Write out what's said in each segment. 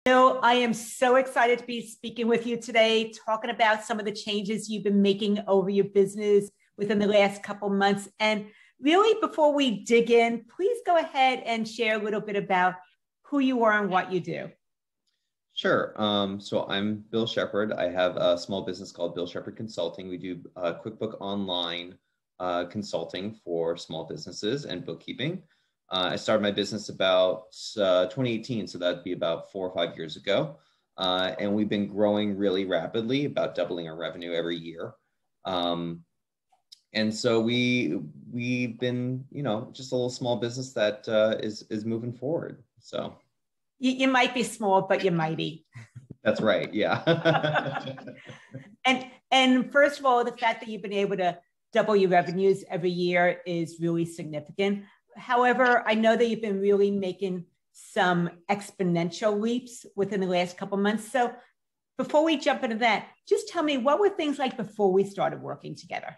I am so excited to be speaking with you today, talking about some of the changes you've been making over your business within the last couple months. And really, before we dig in, please go ahead and share a little bit about who you are and what you do. Sure. So I'm Bill Shepard. I have a small business called Bill Shepard Consulting. We do QuickBook Online consulting for small businesses and bookkeeping. I started my business about 2018, so that'd be about 4 or 5 years ago. And we've been growing really rapidly, about doubling our revenue every year. And so we've been, just a little small business that is moving forward. So you might be small, but you're mighty. That's right. Yeah. and first of all, the fact that you've been able to double your revenues every year is really significant. However, I know that you've been really making some exponential leaps within the last couple of months. So before we jump into that, just tell me, what were things like before we started working together?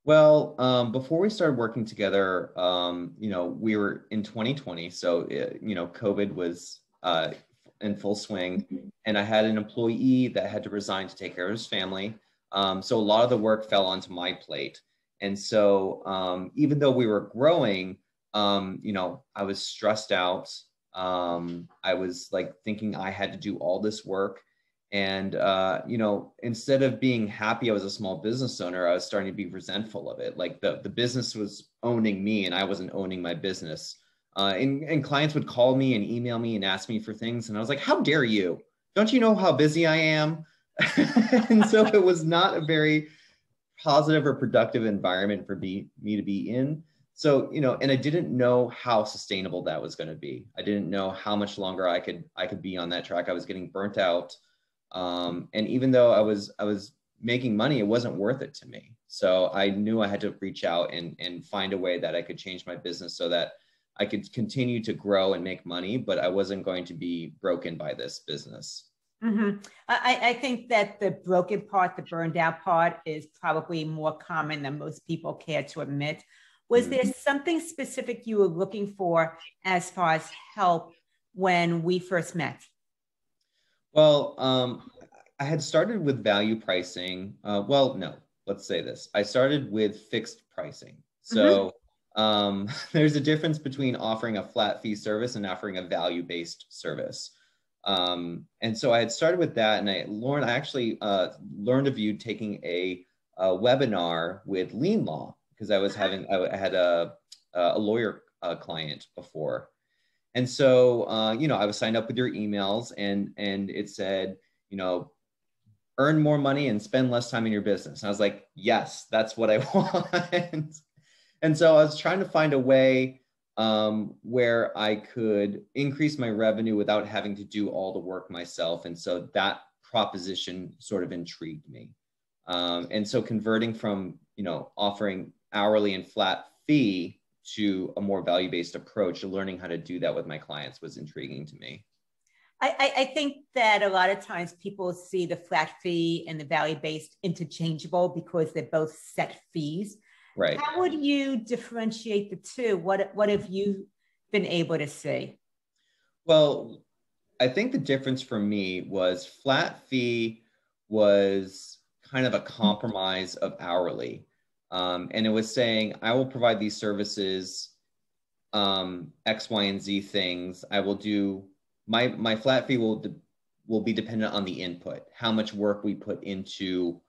Well, before we started working together, we were in 2020. So, COVID was in full swing, and I had an employee that had to resign to take care of his family. So a lot of the work fell onto my plate. And so even though we were growing, I was stressed out. I was like thinking I had to do all this work. And, instead of being happy I was a small business owner, I was starting to be resentful of it. Like the business was owning me and I wasn't owning my business. And clients would call me and email me and ask me for things. And I was like, how dare you? Don't you know how busy I am? And so it was not a very positive or productive environment for me to be in. So, and I didn't know how sustainable that was going to be. I didn't know how much longer I could be on that track. I was getting burnt out. And even though I was making money, it wasn't worth it to me. So I knew I had to reach out and find a way that I could change my business so that I could continue to grow and make money, but I wasn't going to be broken by this business. Mm-hmm. I think that the broken part, the burned out part, is probably more common than most people care to admit. Was there something specific you were looking for as far as help when we first met? Well, I had started with value pricing. No, let's say this. I started with fixed pricing. So there's a difference between offering a flat fee service and offering a value-based service. And so I had started with that, and Loren, I actually learned of you taking a webinar with Lean Law, because I had a lawyer client before. And so, I was signed up with your emails, and it said, earn more money and spend less time in your business. And I was like, yes, that's what I want. And so I was trying to find a way where I could increase my revenue without having to do all the work myself. And so that proposition sort of intrigued me. And so converting from, offering hourly and flat fee to a more value-based approach, learning how to do that with my clients was intriguing to me. I think that a lot of times people see the flat fee and the value-based interchangeable because they're both set fees. Right. How would you differentiate the two? What have you been able to see? Well, I think the difference for me was flat fee was kind of a compromise of hourly. And it was saying, I will provide these services, X, Y, and Z things. I will do, my flat fee will be dependent on the input, how much work we put into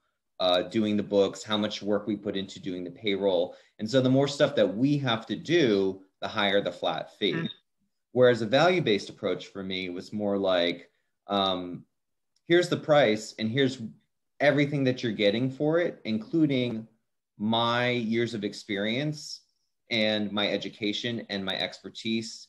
doing the books, how much work we put into doing the payroll. And so the more stuff that we have to do, the higher the flat fee. Whereas a value-based approach for me was more like, here's the price and here's everything that you're getting for it, including my years of experience and my education and my expertise.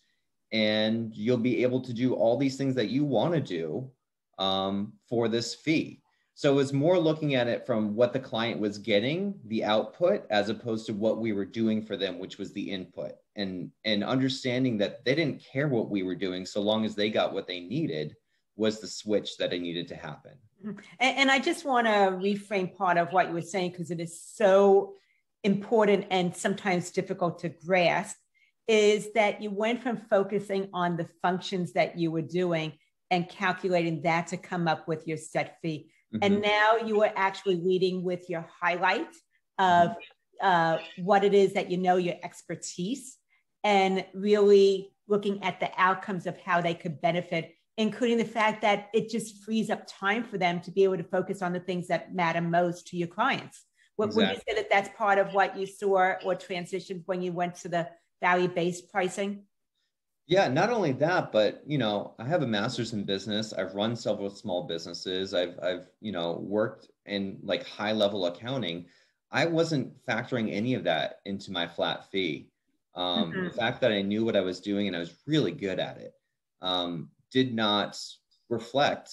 And you'll be able to do all these things that you want to do for this fee. So it was more looking at it from what the client was getting, the output, as opposed to what we were doing for them, which was the input, and understanding that they didn't care what we were doing so long as they got what they needed was the switch that it needed to happen. And I just want to reframe part of what you were saying, because it is so important and sometimes difficult to grasp. is that you went from focusing on the functions that you were doing and calculating that to come up with your set fee. Mm-hmm. And now you are actually leading with your highlight of what it is that you know, your expertise, and really looking at the outcomes of how they could benefit, including the fact that it just frees up time for them to be able to focus on the things that matter most to your clients. Exactly. Would you say that that's part of what you saw or transitioned when you went to the value-based pricing? Yeah, not only that, but, you know, I have a master's in business. I've run several small businesses. I've, you know, worked in like high level accounting. I wasn't factoring any of that into my flat fee. Mm-hmm. The fact that I knew what I was doing and I was really good at it did not reflect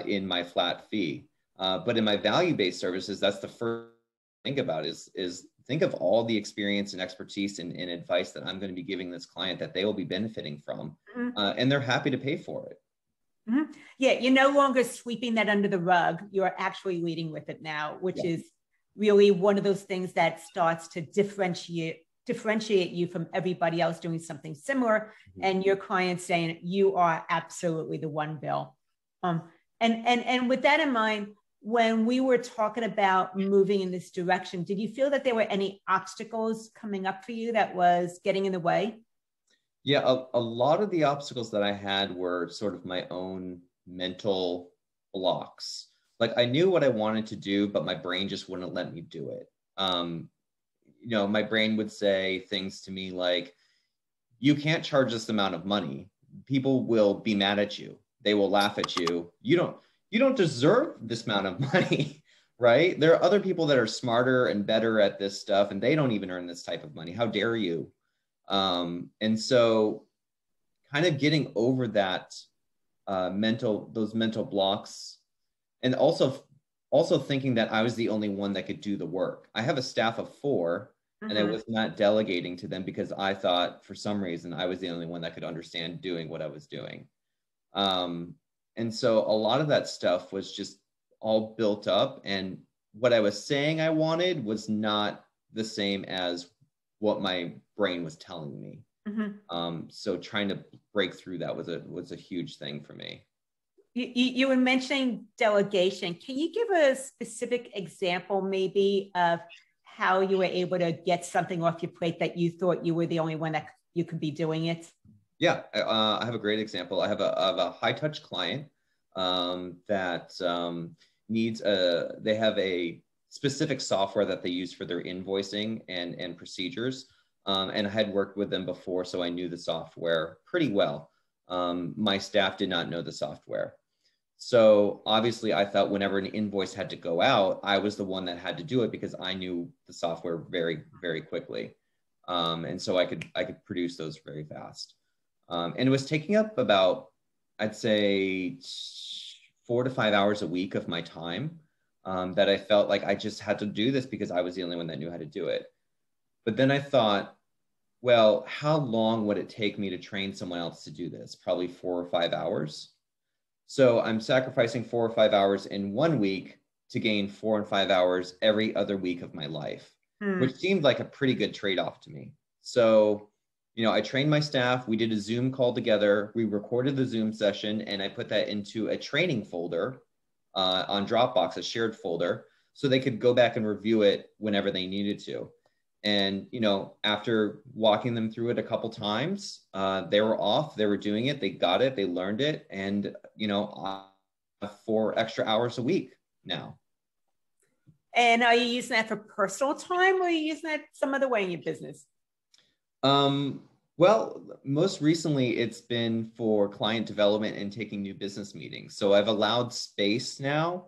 in my flat fee. But in my value-based services, that's the first thing to think about is think of all the experience and expertise and advice that I'm going to be giving this client that they will be benefiting from. Mm-hmm. And they're happy to pay for it. Mm-hmm. Yeah, you're no longer sweeping that under the rug. You're actually leading with it now, which is really one of those things that starts to differentiate you from everybody else doing something similar. Mm-hmm. And your clients saying, you are absolutely the one, Bill. And with that in mind, when we were talking about moving in this direction, did you feel that there were any obstacles coming up for you that was getting in the way? Yeah, a lot of the obstacles that I had were sort of my own mental blocks. Like I knew what I wanted to do, but my brain just wouldn't let me do it. You know, my brain would say things to me like, you can't charge this amount of money. People will be mad at you. They will laugh at you. You don't deserve this amount of money, right? There are other people that are smarter and better at this stuff, and they don't even earn this type of money. How dare you? And so kind of getting over that those mental blocks, and also thinking that I was the only one that could do the work. I have a staff of 4, mm-hmm. and I was not delegating to them because I thought for some reason I was the only one that could understand doing what I was doing. And so a lot of that stuff was just all built up, and what I was saying I wanted was not the same as what my brain was telling me. Mm-hmm. So trying to break through that was a huge thing for me. You were mentioning delegation. Can you give a specific example maybe of how you were able to get something off your plate that you thought you were the only one that you could be doing it? Yeah, I have a great example. I have a high touch client that needs they have a specific software that they use for their invoicing and procedures. And I had worked with them before, so I knew the software pretty well. My staff did not know the software. So obviously I thought whenever an invoice had to go out, I was the one that had to do it because I knew the software very, very quickly. And so I could produce those very fast. And it was taking up about, I'd say 4 to 5 hours a week of my time that I felt like I just had to do this because I was the only one that knew how to do it. But then I thought, well, how long would it take me to train someone else to do this? Probably 4 or 5 hours. So I'm sacrificing 4 or 5 hours in 1 week to gain 4 and 5 hours every other week of my life, which seemed like a pretty good trade-off to me. So, you know, I trained my staff. We did a Zoom call together. We recorded the Zoom session, and I put that into a training folder on Dropbox, a shared folder, so they could go back and review it whenever they needed to. And, you know, after walking them through it a couple times, they were off, they were doing it, they got it, they learned it. And, you know, I have 4 extra hours a week now. And are you using that for personal time, or are you using that some other way in your business? Well, most recently it's been for client development and taking new business meetings. So I've allowed space now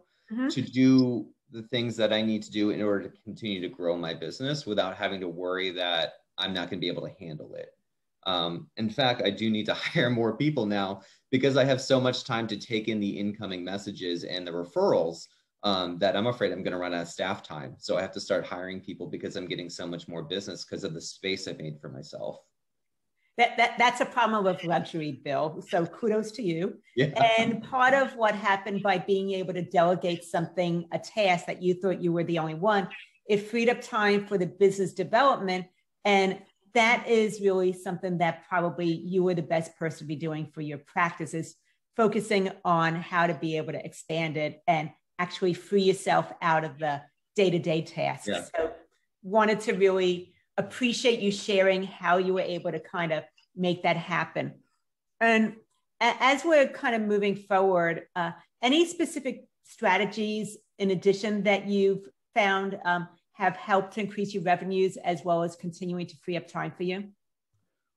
to do the things that I need to do in order to continue to grow my business without having to worry that I'm not going to be able to handle it. In fact, I do need to hire more people now because I have so much time to take in the incoming messages and the referrals that I'm afraid I'm going to run out of staff time. So I have to start hiring people because I'm getting so much more business because of the space I made for myself. That's a problem with luxury, Bill. So kudos to you. Yeah. And part of what happened by being able to delegate something, a task that you thought you were the only one, it freed up time for the business development. And that is really something that probably you were the best person to be doing for your practice, is focusing on how to be able to expand it and actually free yourself out of the day-to-day tasks. Yeah. So wanted to really appreciate you sharing how you were able to kind of make that happen. And as we're kind of moving forward, any specific strategies in addition that you've found have helped to increase your revenues as well as continuing to free up time for you?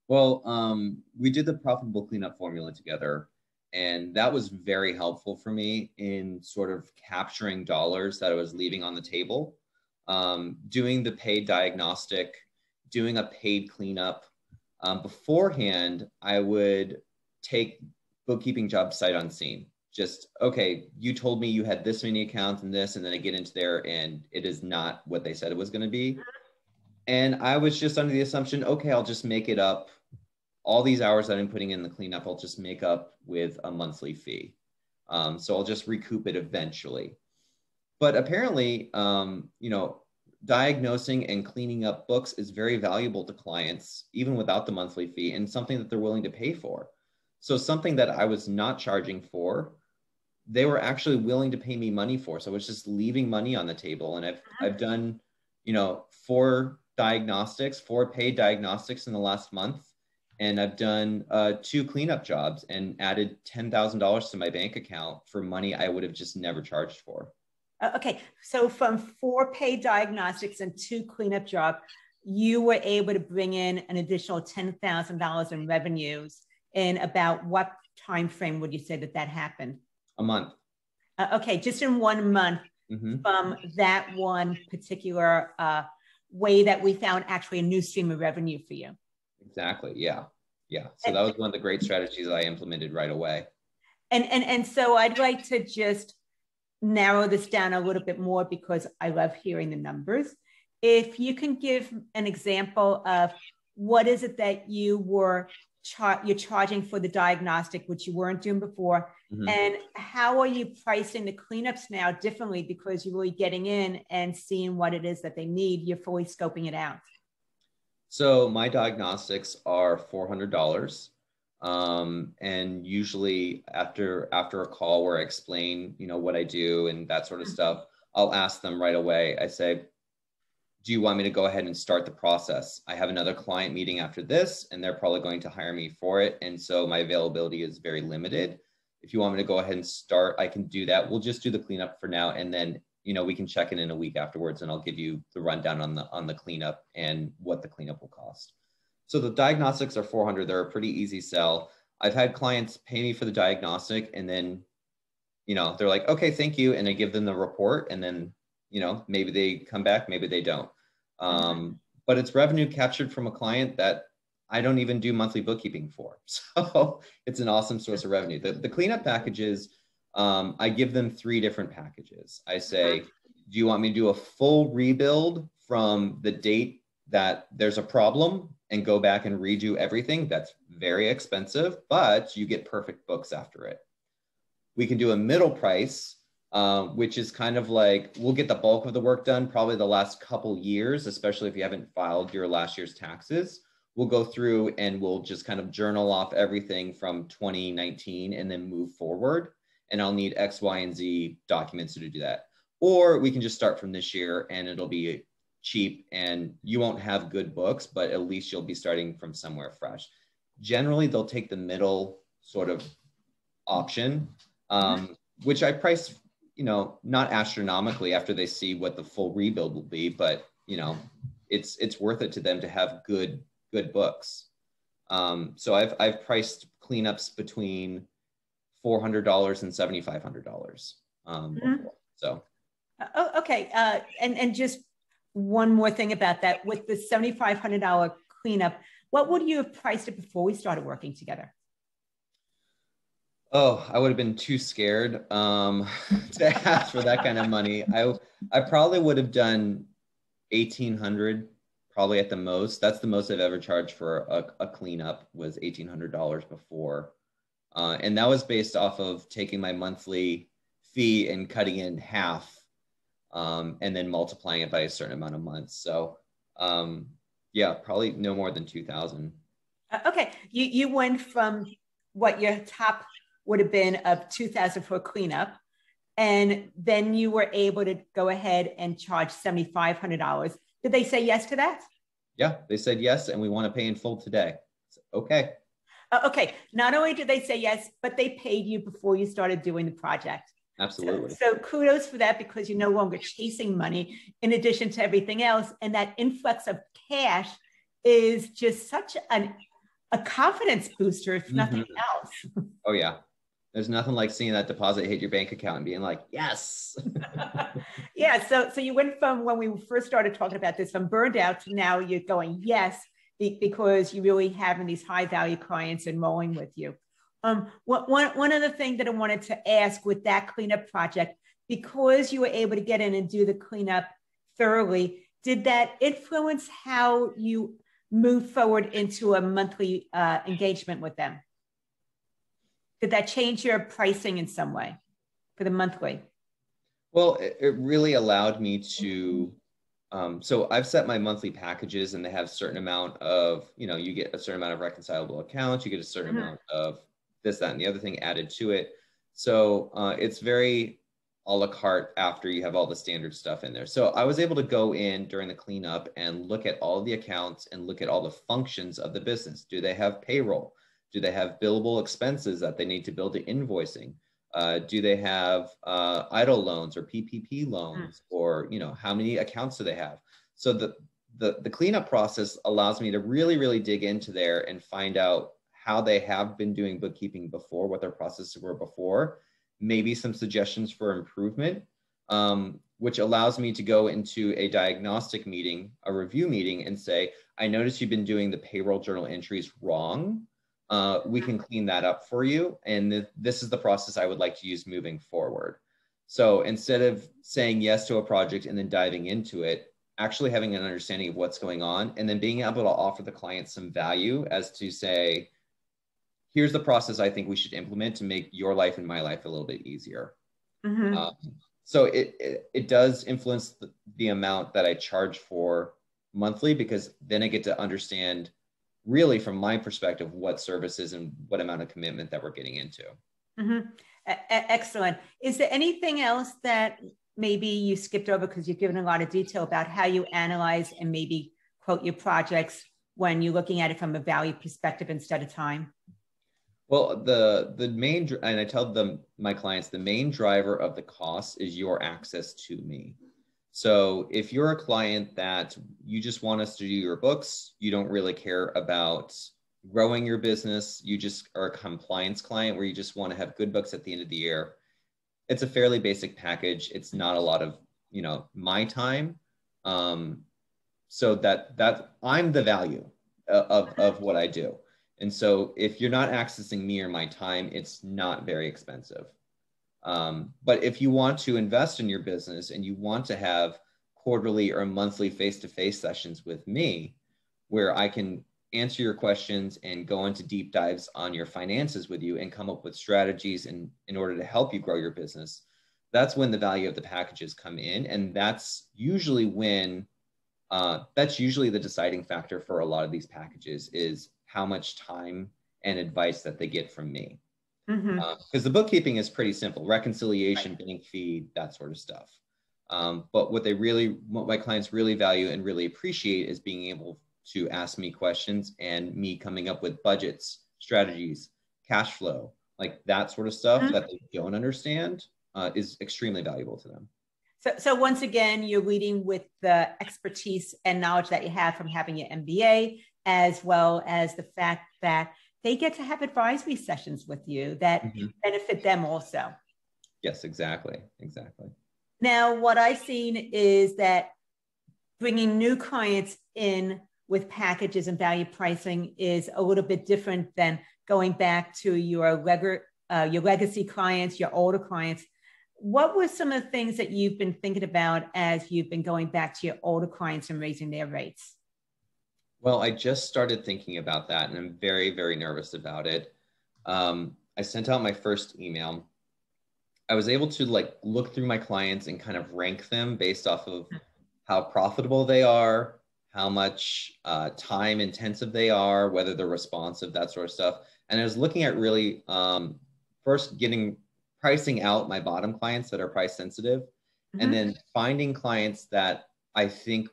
Well, we did the profitable cleanup formula together, and that was very helpful for me in sort of capturing dollars that I was leaving on the table. Doing the paid diagnostic, doing a paid cleanup. Beforehand, I would take bookkeeping jobs sight unseen. Just, okay, you told me you had this many accounts and this, and then I get into there and it is not what they said it was going to be. And I was just under the assumption, okay, I'll just make it up. All these hours that I'm putting in the cleanup, I'll just make up with a monthly fee. So I'll just recoup it eventually. But apparently, diagnosing and cleaning up books is very valuable to clients, even without the monthly fee, and something that they're willing to pay for. So something that I was not charging for, they were actually willing to pay me money for. So I was just leaving money on the table. And I've done, 4 paid diagnostics in the last month. And I've done 2 cleanup jobs and added $10,000 to my bank account for money I would have just never charged for. Okay, so from 4 paid diagnostics and 2 cleanup jobs, you were able to bring in an additional $10,000 in revenues. In about what time frame would you say that happened? A month. Okay, just in 1 month from that one particular way that we found actually a new stream of revenue for you. Exactly. Yeah. So that was one of the great strategies I implemented right away. And so I'd like to just narrow this down a little bit more because I love hearing the numbers. If you can give an example of what is it that you're charging for the diagnostic, which you weren't doing before, and how are you pricing the cleanups now differently because you're really getting in and seeing what it is that they need, you're fully scoping it out? So my diagnostics are $400. And usually after a call where I explain, what I do and that sort of stuff, I'll ask them right away. I say, do you want me to go ahead and start the process? I have another client meeting after this, and they're probably going to hire me for it. And so my availability is very limited. If you want me to go ahead and start, I can do that. We'll just do the cleanup for now. And then, we can check in a week afterwards, and I'll give you the rundown on the cleanup and what the cleanup will cost. So the diagnostics are $400. They're a pretty easy sell. I've had clients pay me for the diagnostic, and then, they're like, okay, thank you. And I give them the report, and then, maybe they come back, maybe they don't. But it's revenue captured from a client that I don't even do monthly bookkeeping for. So it's an awesome source of revenue. The cleanup packages, I give them 3 different packages. I say, do you want me to do a full rebuild from the date that there's a problem and go back and redo everything? That's very expensive, but you get perfect books after it. We can do a middle price, which is kind of like, we'll get the bulk of the work done probably the last couple years, especially if you haven't filed your last year's taxes. We'll go through and we'll just kind of journal off everything from 2019 and then move forward. And I'll need X, Y, and Z documents to do that. Or we can just start from this year and it'll be cheap and you won't have good books, but at least you'll be starting from somewhere fresh. Generally, they'll take the middle sort of option, which I price, not astronomically after they see what the full rebuild will be, but it's worth it to them to have good books. So I've priced cleanups between $400 and $7,500. So. Oh, okay. And just one more thing about that. With the $7,500 cleanup, what would you have priced it before we started working together? Oh, I would have been too scared to ask for that kind of money. I probably would have done $1,800, probably at the most. That's the most I've ever charged for a cleanup, was $1,800 before. And that was based off of taking my monthly fee and cutting it in half, and then multiplying it by a certain amount of months. So Yeah, probably no more than 2,000. Okay, you went from what your top would have been of 2,000 for a cleanup, and then you were able to go ahead and charge $7,500. Did they say yes to that? Yeah, they said yes, and we want to pay in full today. So, okay. Okay, not only did they say yes, but they paid you before you started doing the project. Absolutely. So kudos for that, because you're no longer chasing money in addition to everything else. And that influx of cash is just such a confidence booster, if nothing else. Oh, yeah. There's nothing like seeing that deposit hit your bank account and being like, yes. Yeah. So you went from, when we first started talking about this, from burned out to now you're going, yes, because you really having these high value clients enrolling with you. One other thing that I wanted to ask with that cleanup project, because you were able to get in and do the cleanup thoroughly, did that influence how you move forward into a monthly engagement with them? Did that change your pricing in some way for the monthly? Well, it really allowed me to, so I've set my monthly packages and they have a certain amount of, you get a certain amount of reconcilable accounts, you get a certain amount of this, that, and the other thing added to it. So it's very a la carte after you have all the standard stuff in there. So I was able to go in during the cleanup and look at all the accounts and look at all the functions of the business. Do they have payroll? Do they have billable expenses that they need to bill to invoicing? Do they have idle loans or PPP loans, or how many accounts do they have? So the cleanup process allows me to really, really dig into there and find out how they have been doing bookkeeping before, what their processes were before, maybe some suggestions for improvement, which allows me to go into a diagnostic meeting, a review meeting, and say, I noticed you've been doing the payroll journal entries wrong. We can clean that up for you. And this is the process I would like to use moving forward. So instead of saying yes to a project and then diving into it, actually having an understanding of what's going on, and then being able to offer the client some value as to say, here's the process I think we should implement to make your life and my life a little bit easier. So it does influence the amount that I charge for monthly, because then I get to understand really from my perspective what services and what amount of commitment that we're getting into. Excellent. Is there anything else that maybe you skipped over, because you've given a lot of detail about how you analyze and maybe quote your projects when you're looking at it from a value perspective instead of time? Well, the main, and I tell my clients, the main driver of the cost is your access to me. So if you're a client that you just want us to do your books, you don't really care about growing your business, you just are a compliance client where you just want to have good books at the end of the year, it's a fairly basic package. It's not a lot of, my time. So that I'm the value of what I do. And so if you're not accessing me or my time, it's not very expensive. But if you want to invest in your business and you want to have quarterly or monthly face-to-face sessions with me, where I can answer your questions and go into deep dives on your finances with you and come up with strategies in order to help you grow your business, that's when the value of the packages come in. And that's usually the deciding factor for a lot of these packages, is how much time and advice that they get from me. Because the bookkeeping is pretty simple: reconciliation, bank feed, that sort of stuff. But what my clients really value and really appreciate is being able to ask me questions and me coming up with budgets, strategies, cash flow, like that sort of stuff that they don't understand is extremely valuable to them. So once again, you're leading with the expertise and knowledge that you have from having your MBA, as well as the fact that they get to have advisory sessions with you that benefit them also. Yes, exactly. Now, what I've seen is that bringing new clients in with packages and value pricing is a little bit different than going back to your legacy clients, your older clients. What were some of the things that you've been thinking about as you've been going back to your older clients and raising their rates? Well, I just started thinking about that, and I'm very, very nervous about it. I sent out my first email. I was able to look through my clients and kind of rank them based off of how profitable they are, how much time intensive they are, whether they're responsive, that sort of stuff. And I was looking at really first pricing out my bottom clients that are price sensitive, and then finding clients that I think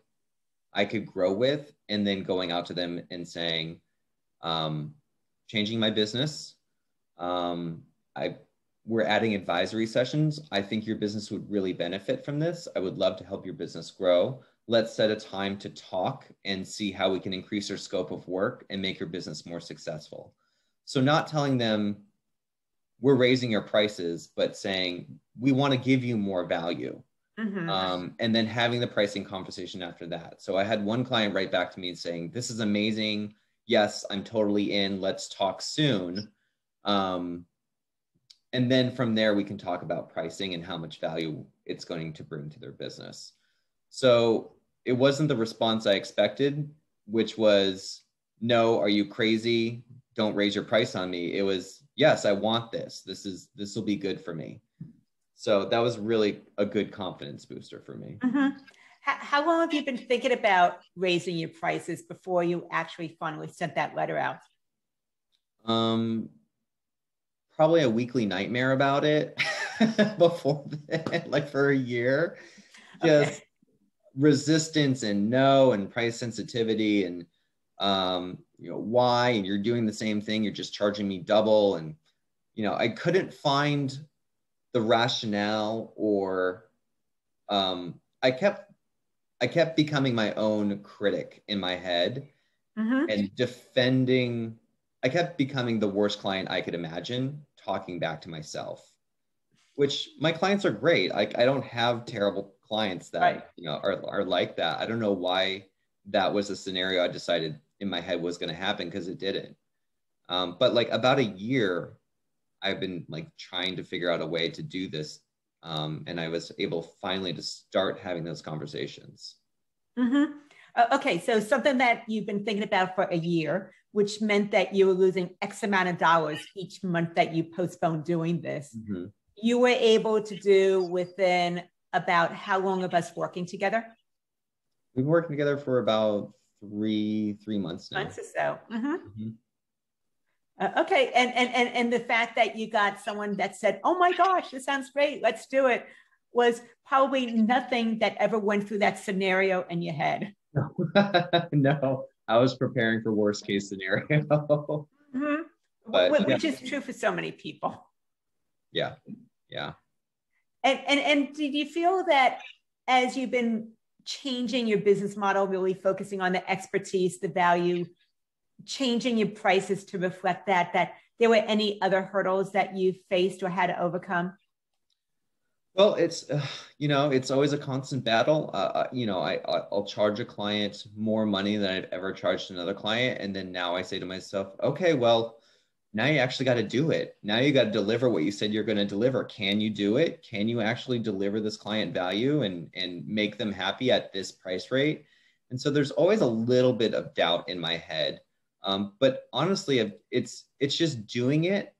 I could grow with, and then going out to them and saying, changing my business. We're adding advisory sessions. I think your business would really benefit from this. I would love to help your business grow. Let's set a time to talk and see how we can increase our scope of work and make your business more successful. So not telling them we're raising your prices, but saying we want to give you more value. And then having the pricing conversation after that. So I had one client write back to me saying, this is amazing. Yes, I'm totally in. Let's talk soon. And then from there, we can talk about pricing and how much value it's going to bring to their business. So it wasn't the response I expected, which was, no, are you crazy? Don't raise your price on me. It was, yes, I want this. This will be good for me. So that was really a good confidence booster for me. How long have you been thinking about raising your prices before you actually finally sent that letter out? Probably a weekly nightmare about it before that, like for a year. Just resistance and no, and price sensitivity, and why, and you're doing the same thing, you're just charging me double. And I couldn't find the rationale, or I kept becoming my own critic in my head and defending. I kept becoming the worst client I could imagine, talking back to myself, which my clients are great. I don't have terrible clients that are like that. I don't know why that was a scenario I decided in my head was going to happen, because it didn't. But like about a year, I've been like trying to figure out a way to do this. And I was able finally to start having those conversations. Okay, so something that you've been thinking about for a year, which meant that you were losing X amount of dollars each month that you postponed doing this, you were able to do within about how long of us working together? We've been working together for about three months now. Months or so. Okay, and the fact that you got someone that said, "Oh my gosh, this sounds great, let's do it," was probably nothing that ever went through that scenario in your head. No, I was preparing for worst case scenario. But, which is true for so many people. Yeah. And did you feel that as you've been changing your business model, really focusing on the expertise, the value, changing your prices to reflect that there were any other hurdles that you faced or had to overcome? Well, it's, it's always a constant battle. I'll charge a client more money than I've ever charged another client. And then now I say to myself, okay, well, now you actually got to do it. Now you got to deliver what you said you're going to deliver. Can you do it? Can you actually deliver this client value and make them happy at this price rate? And so there's always a little bit of doubt in my head. But honestly, it's just doing it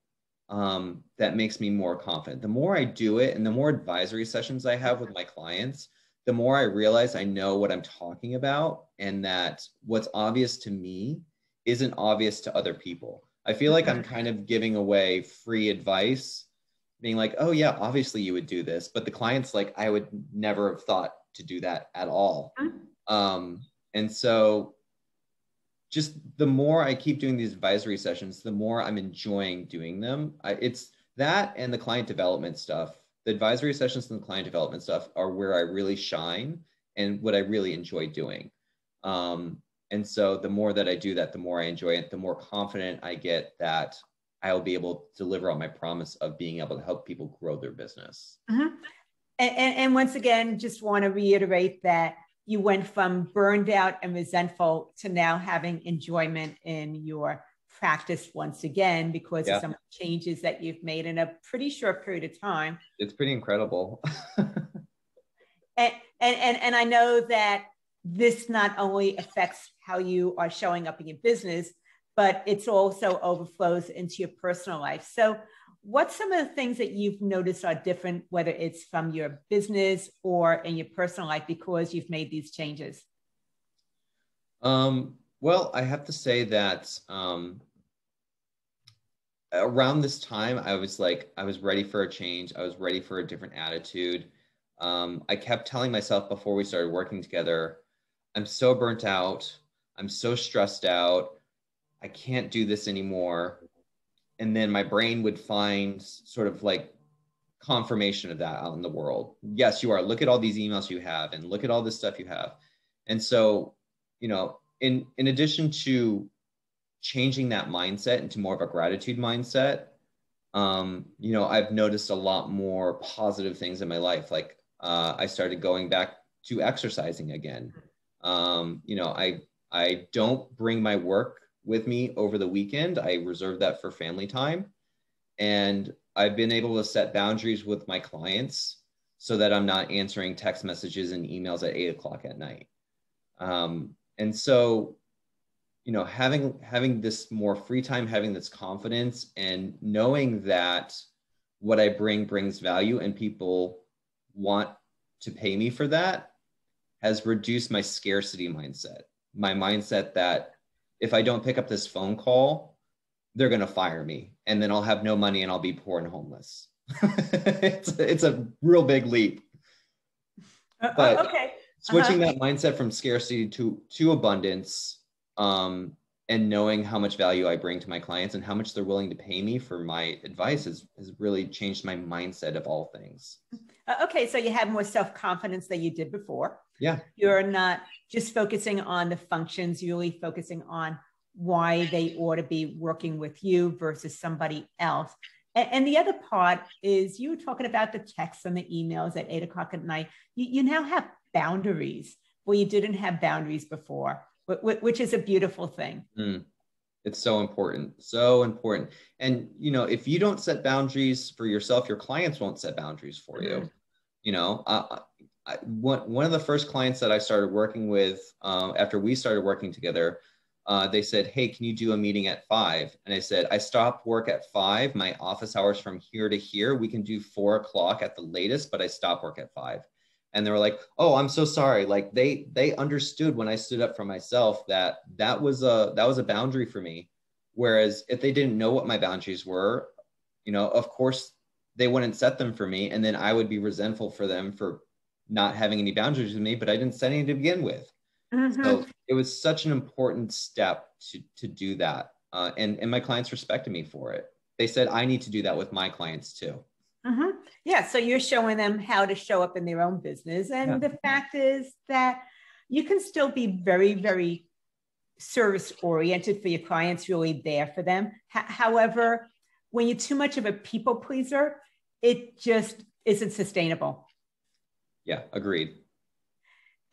that makes me more confident. The more I do it and the more advisory sessions I have with my clients, the more I realize I know what I'm talking about, and that what's obvious to me isn't obvious to other people. I feel like I'm kind of giving away free advice, being like, oh yeah, obviously you would do this. But the client's like, I would never have thought to do that at all. And so just the more I keep doing these advisory sessions, the more I'm enjoying doing them. It's that and the client development stuff. The advisory sessions and the client development stuff are where I really shine and what I really enjoy doing. And so the more that I do that, the more I enjoy it, the more confident I get that I'll be able to deliver on my promise of being able to help people grow their business. And once again, just want to reiterate that you went from burned out and resentful to now having enjoyment in your practice once again, because of some changes that you've made in a pretty short period of time. It's pretty incredible. And I know that this not only affects how you are showing up in your business, but it's also overflows into your personal life. So what's some of the things that you've noticed are different, whether it's from your business or in your personal life, because you've made these changes? Well, I have to say that around this time, I was ready for a change. I was ready for a different attitude. I kept telling myself before we started working together, I'm so burnt out. I'm so stressed out. I can't do this anymore. And then my brain would find sort of like confirmation of that out in the world. Yes, you are. Look at all these emails you have and look at all this stuff you have. And so, in addition to changing that mindset into more of a gratitude mindset, I've noticed a lot more positive things in my life. Like I started going back to exercising again. I don't bring my work with me over the weekend. I reserve that for family time. And I've been able to set boundaries with my clients so that I'm not answering text messages and emails at 8 o'clock at night. And so, having this more free time, having this confidence, and knowing that what I bring brings value and people want to pay me for that has reduced my scarcity mindset. My mindset that if I don't pick up this phone call, they're going to fire me and then I'll have no money and I'll be poor and homeless. It's a real big leap. But Okay. switching that mindset from scarcity to abundance, and knowing how much value I bring to my clients and how much they're willing to pay me for my advice has really changed my mindset of all things. Okay, so you have more self-confidence than you did before. Yeah. You're not just focusing on the functions, you're really focusing on why they ought to be working with you versus somebody else. And the other part is you were talking about the texts and the emails at 8 o'clock at night. You now have boundaries where you didn't have boundaries before, which is a beautiful thing. It's so important, so important. And, if you don't set boundaries for yourself, your clients won't set boundaries for you. One of the first clients that I started working with after we started working together, they said, hey, can you do a meeting at 5? And I said, I stop work at 5. My office hours from here to here. We can do 4 o'clock at the latest, but I stop work at 5. And they were like, oh, I'm so sorry. Like they understood when I stood up for myself that was a boundary for me. Whereas if they didn't know what my boundaries were, of course they wouldn't set them for me. And then I would be resentful for them for not having any boundaries with me, but I didn't set any to begin with. So it was such an important step to do that. And my clients respected me for it. They said, I need to do that with my clients too. Yeah. So you're showing them how to show up in their own business. And the fact is that you can still be very, very service oriented for your clients, really there for them. However, when you're too much of a people pleaser, it just isn't sustainable. Yeah, agreed.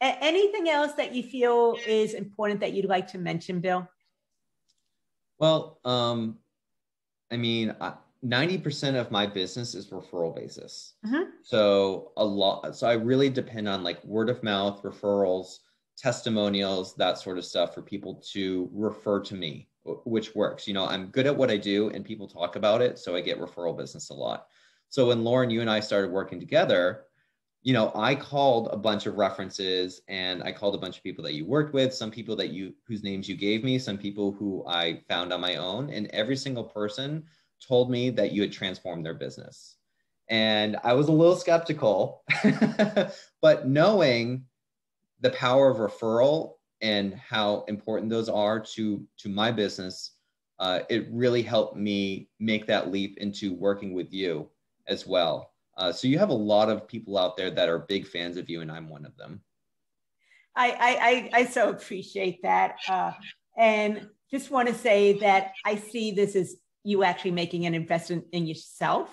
Anything else that you feel is important that you'd like to mention, Bill? Well, 90% of my business is referral basis. So I really depend on like word of mouth, referrals, testimonials, that sort of stuff for people to refer to me, which works. I'm good at what I do and people talk about it. So I get referral business a lot. So when Loren, you and I started working together, I called a bunch of references and I called a bunch of people that you worked with, some people whose names you gave me, some people who I found on my own, and every single person told me that you had transformed their business. And I was a little skeptical, but knowing the power of referral and how important those are to my business, it really helped me make that leap into working with you as well. So you have a lot of people out there that are big fans of you, and I'm one of them. I so appreciate that. And just want to say that I see this as you actually making an investment in yourself.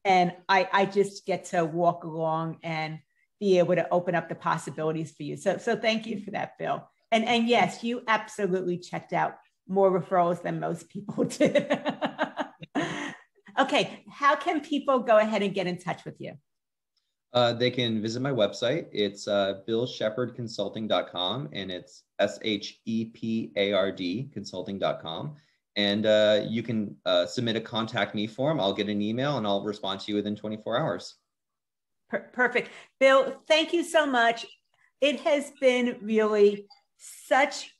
And I just get to walk along and be able to open up the possibilities for you. So thank you for that, Bill. And yes, you absolutely checked out more referrals than most people did. Okay, how can people go ahead and get in touch with you? They can visit my website. It's billshepardconsulting.com, and it's SHEPARD consulting.com. And you can submit a contact me form. I'll get an email and I'll respond to you within 24 hours. Perfect. Bill, thank you so much. It has been really such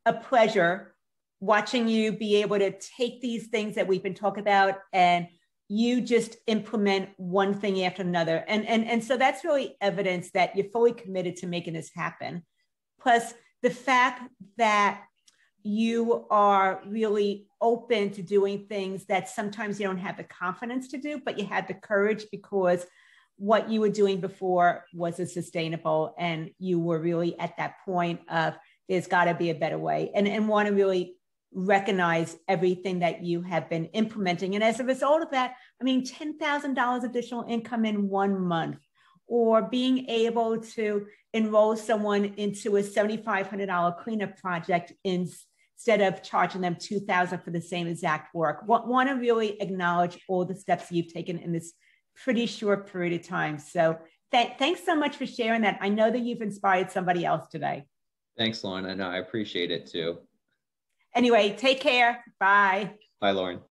a pleasure watching you be able to take these things that we've been talking about and you just implement one thing after another. And so that's really evidence that you're fully committed to making this happen. Plus the fact that you are really open to doing things that sometimes you don't have the confidence to do, but you had the courage because what you were doing before wasn't sustainable. And you were really at that point of there's got to be a better way, and want to really recognize everything that you have been implementing. And as a result of that, I mean, $10,000 additional income in 1 month, or being able to enroll someone into a $7,500 cleanup project instead of charging them $2,000 for the same exact work. Want to really acknowledge all the steps you've taken in this pretty short period of time. So thanks so much for sharing that. I know that you've inspired somebody else today. Thanks, Lauren. I know, I appreciate it too. Anyway, take care. Bye. Bye, Lauren.